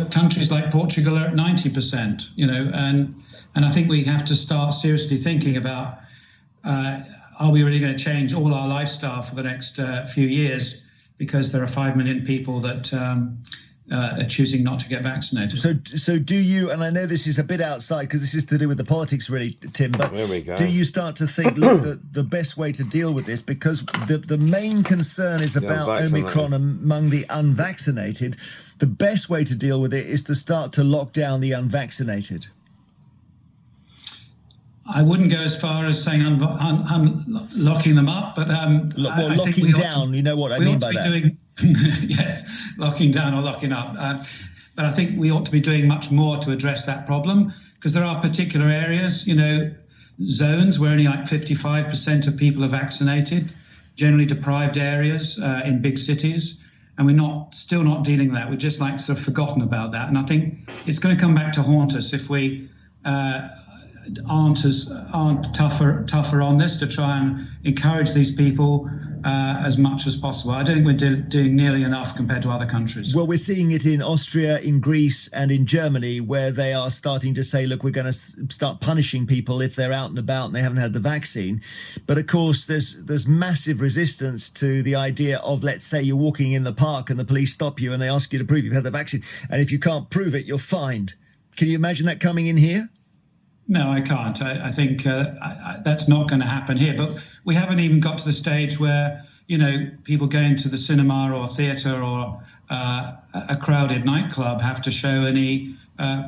But countries like Portugal are at 90%, and I think we have to start seriously thinking about, are we really going to change all our lifestyle for the next few years because there are 5 million people that are choosing not to get vaccinated? So do you, and I know this is a bit outside because this is to do with the politics really, Tim, but do you start to think, look, the best way to deal with this, because the main concern is about Omicron among the unvaccinated, the best way to deal with it is to start to lock down the unvaccinated? I wouldn't go as far as saying locking them up, but locking down. You know what I mean by that? Yes, locking down or locking up. But I think we ought to be doing much more to address that problem, because there are particular areas, zones where only like 55% of people are vaccinated, generally deprived areas in big cities, and we're still not dealing with that. We're just like sort of forgotten about that, and I think it's going to come back to haunt us if we aren't tougher on this to try and encourage these people as much as possible. I don't think we're doing nearly enough compared to other countries. Well, we're seeing it in Austria, in Greece and in Germany, where they are starting to say, look, we're going to start punishing people if they're out and about and they haven't had the vaccine. But of course, there's massive resistance to the idea of, let's say you're walking in the park and the police stop you and they ask you to prove you've had the vaccine. And if you can't prove it, you're fined. Can you imagine that coming in here? No, I can't. I think that's not going to happen here. But we haven't even got to the stage where, people going to the cinema or theatre or a crowded nightclub have to show any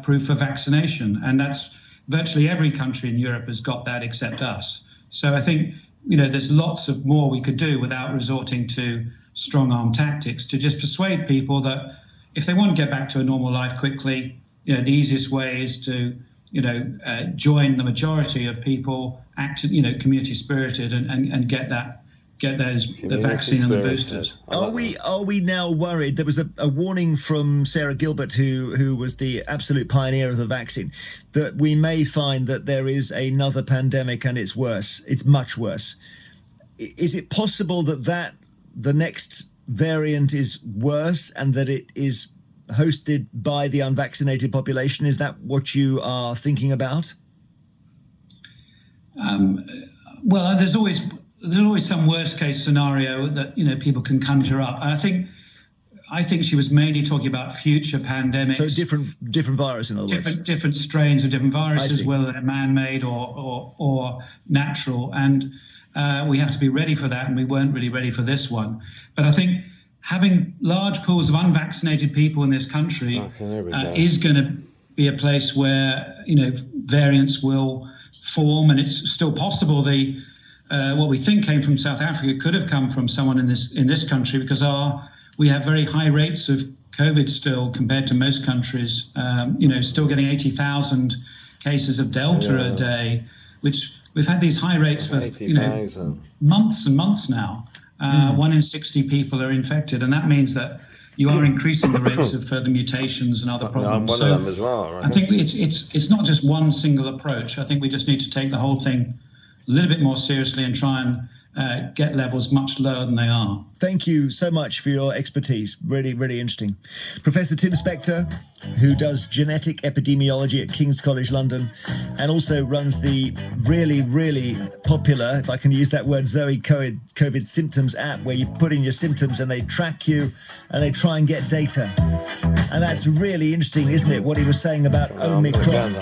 proof of vaccination. And that's virtually every country in Europe has got that except us. So I think, there's lots of more we could do without resorting to strong arm tactics to just persuade people that if they want to get back to a normal life quickly, the easiest way is to join the majority of people, community spirited, and get the vaccine and the boosters. Are we now worried? There was a warning from Sarah Gilbert, who was the absolute pioneer of the vaccine, that we may find that there is another pandemic and it's worse. It's much worse. Is it possible that the next variant is worse and that it is hosted by the unvaccinated population? Is that what you are thinking about? Well, there's always some worst case scenario that people can conjure up. And I think she was mainly talking about future pandemics. So different virus, in other words. Different strains of different viruses, whether they're man-made or natural. And we have to be ready for that, and we weren't really ready for this one. But I think having large pools of unvaccinated people in this country is going to be a place where variants will form, and it's still possible what we think came from South Africa could have come from someone in this country, because we have very high rates of COVID still compared to most countries. Still getting 80,000 cases of Delta a day, which we've had these high rates for months and months now. 1 in 60 people are infected, and that means that you are increasing the rates of further mutations and other problems. One of them as well, right? I think it's not just one single approach. I think we just need to take the whole thing a little bit more seriously and try and get levels much lower than they are. Thank you so much for your expertise. Really, really interesting. Professor Tim Spector, who does genetic epidemiology at King's College London and also runs the really, really popular, if I can use that word, Zoe COVID Symptoms app, where you put in your symptoms and they track you and they try and get data. And that's really interesting, isn't it, what he was saying about Omicron.